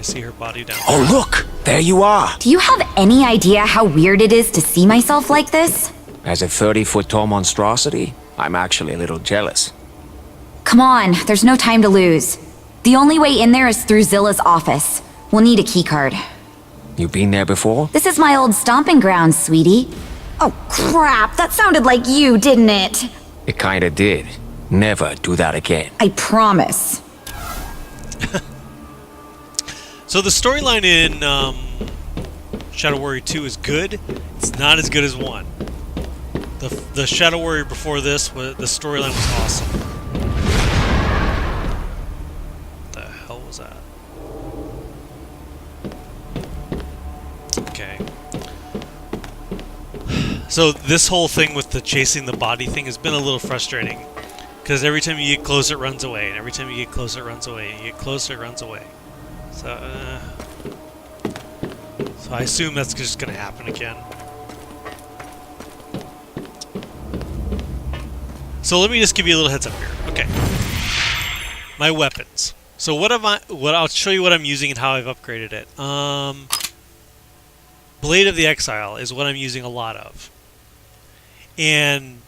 see her body down there. Oh, look! There you are! Do you have any idea how weird it is to see myself like this? As a 30-foot-tall monstrosity, I'm actually a little jealous. Come on, there's no time to lose. The only way in there is through Zilla's office. We'll need a keycard. You been there before? This is my old stomping grounds, sweetie. Oh crap, that sounded like you, didn't it? It kinda did. Never do that again. I promise. So the storyline in Shadow Warrior 2 is good. It's not as good as 1. The Shadow Warrior before this, the storyline was awesome. What the hell was that? Okay. So this whole thing with the chasing the body thing has been a little frustrating. Because every time you get close, it runs away. And every time you get close, it runs away. And you get closer, it runs away. So I assume that's just going to happen again. So let me just give you a little heads up here. Okay. My weapons. So I'll show you what I'm using and how I've upgraded it. Blade of the Exile is what I'm using a lot of. And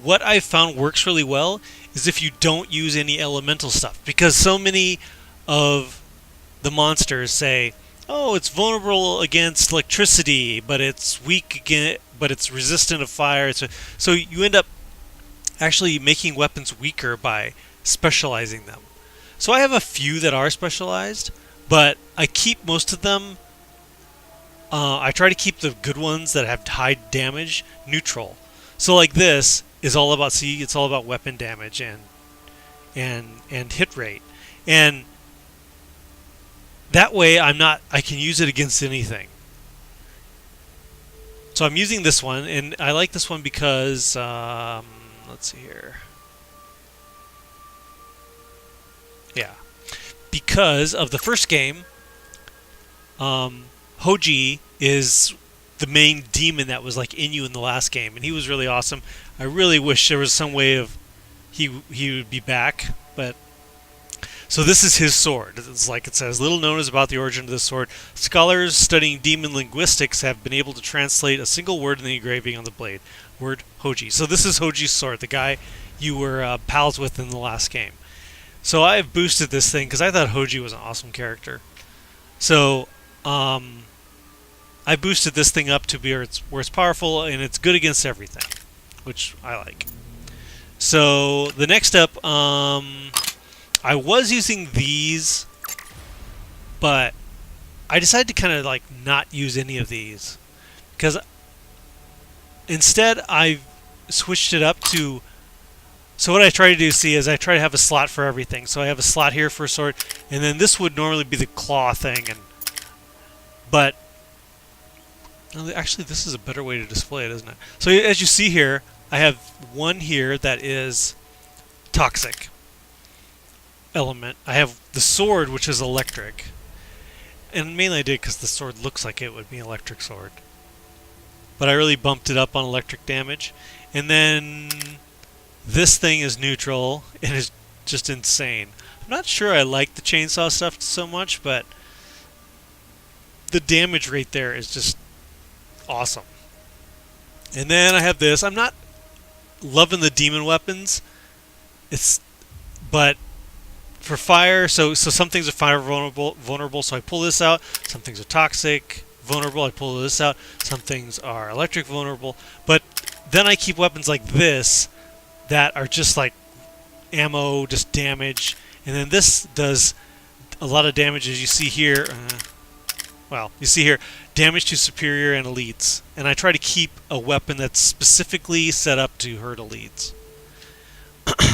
what I've found works really well is if you don't use any elemental stuff. Because so many of the monsters say, oh, it's vulnerable against electricity, but it's weak against, but it's resistant to fire. So you end up actually making weapons weaker by specializing them. So I have a few that are specialized, but I keep most of them. I try to keep the good ones that have high damage neutral. So like this is all about, see, it's all about weapon damage and hit rate. And that way I can use it against anything. So I'm using this one, and I like this one because, let's see here. Yeah. Because of the first game, Hoji is the main demon that was like in you in the last game, and he was really awesome. I really wish there was some way of he would be back, but so this is his sword. It's like it says, little known is about the origin of this sword. Scholars studying demon linguistics have been able to translate a single word in the engraving on the blade. Word Hoji. So this is Hoji's sword, the guy you were pals with in the last game. So I have boosted this thing because I thought Hoji was an awesome character. So I boosted this thing up to where it's powerful and it's good against everything, which I like. So the next step, I was using these, but I decided to kind of like not use any of these because instead I switched it up to. So what I try to do, see, is I try to have a slot for everything. So I have a slot here for a sword, and then this would normally be the claw thing, but actually this is a better way to display it, isn't it? So as you see here, I have one here that is toxic element. I have the sword, which is electric, and mainly I did because the sword looks like it would be an electric sword, but I really bumped it up on electric damage. And then this thing is neutral and is just insane. I'm not sure I like the chainsaw stuff so much, but the damage rate there is just awesome. And then I have this. I'm not loving the demon weapons. But for fire, so some things are fire vulnerable, so I pull this out. Some things are toxic vulnerable, I pull this out. Some things are electric vulnerable. But then I keep weapons like this that are just like ammo, just damage. And then this does a lot of damage, as you see here. You see here, damage to superior and elites. And I try to keep a weapon that's specifically set up to hurt elites.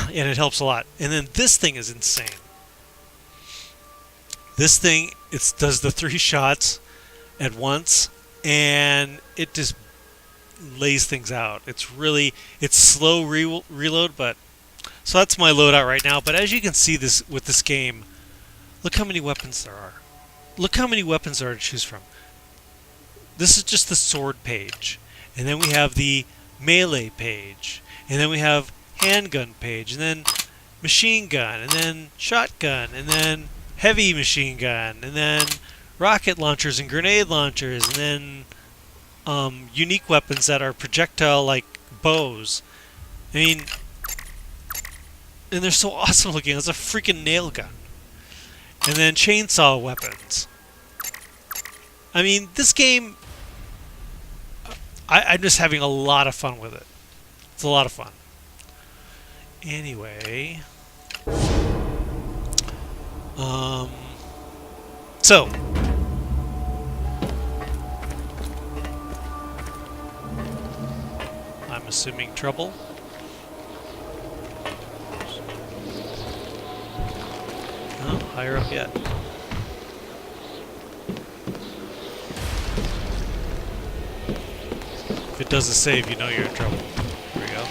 And it helps a lot. And then this thing is insane. This thing, it does the 3 shots at once, and it just lays things out. It's slow reload, but so that's my loadout right now. But as you can see, this with this game, look how many weapons there are. Look how many weapons there are to choose from. This is just the sword page, and then we have the melee page, and then we have handgun page, and then machine gun, and then shotgun, and then heavy machine gun, and then rocket launchers and grenade launchers, and then unique weapons that are projectile like bows. I mean, and they're so awesome looking. It's a freaking nail gun. And then chainsaw weapons. I mean, this game, I'm just having a lot of fun with it. It's a lot of fun. Anyway, so I'm assuming trouble. Oh, higher up yet. If it doesn't save, you know you're in trouble. Here we go.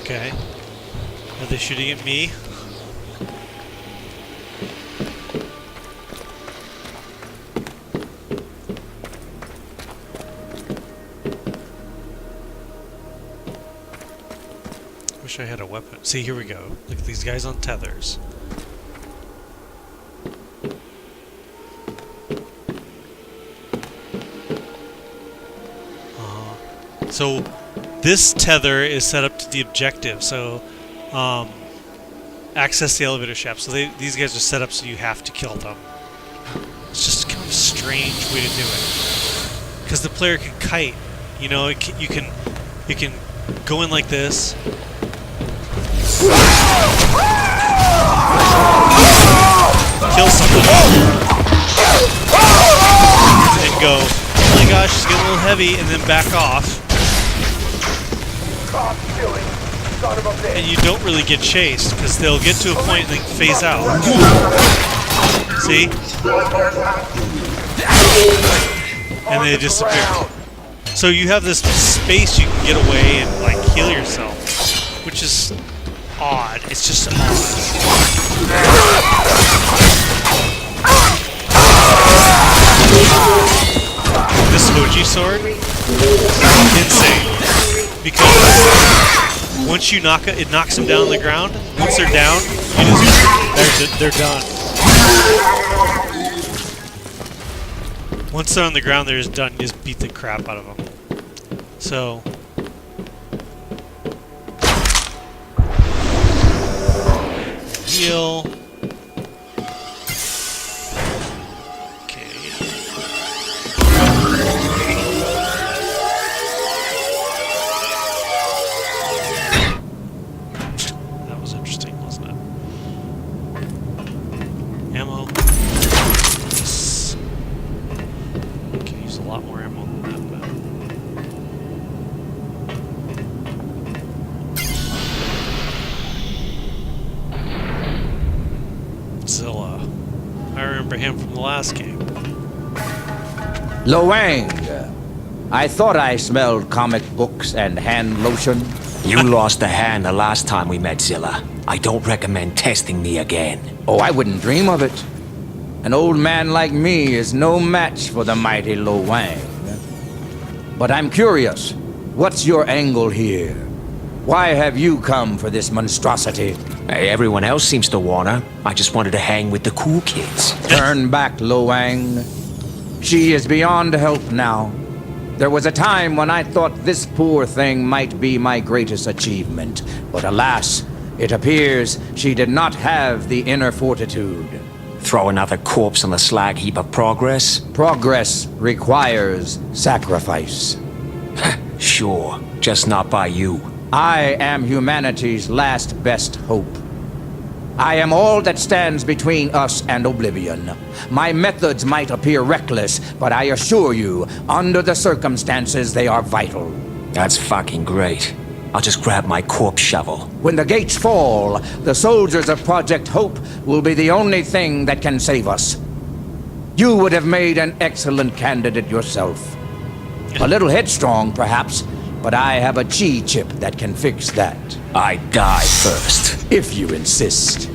Okay. Are they shooting at me? Wish I had a weapon. See, here we go. Look at these guys on tethers. So this tether is set up to the objective. So access the elevator shaft. So these guys are set up so you have to kill them. It's just kind of a strange way to do it. Because the player can kite. You know, you can go in like this. Kill somebody. And go, oh my gosh, it's getting a little heavy, and then back off. And you don't really get chased, because they'll get to a point and then phase out. See? And they disappear. So you have this space you can get away and like heal yourself, which is odd. It's just odd. This Hoji sword, insane. Because once you knock it, knocks them down on the ground. Once they're down, they're done. Once they're on the ground, they're just done. You just beat the crap out of them. So. Heal. Okay. That was interesting, wasn't it? Ammo. Yes. Can use a lot more ammo than that, but. Zilla. I remember him from the last game. Lo Wang. I thought I smelled comic books and hand lotion. You lost a hand the last time we met, Zilla. I don't recommend testing me again. Oh, I wouldn't dream of it. An old man like me is no match for the mighty Lo Wang. But I'm curious. What's your angle here? Why have you come for this monstrosity? Hey, everyone else seems to wanna. I just wanted to hang with the cool kids. Turn back, Lo Wang. She is beyond help now. There was a time when I thought this poor thing might be my greatest achievement. But alas, it appears she did not have the inner fortitude. Throw another corpse on the slag heap of progress? Progress requires sacrifice. Sure, just not by you. I am humanity's last best hope. I am all that stands between us and oblivion. My methods might appear reckless, but I assure you, under the circumstances, they are vital. That's fucking great. I'll just grab my corpse shovel. When the gates fall, the soldiers of Project Hope will be the only thing that can save us. You would have made an excellent candidate yourself. A little headstrong, perhaps, but I have a chi chip that can fix that. I die first. If you insist.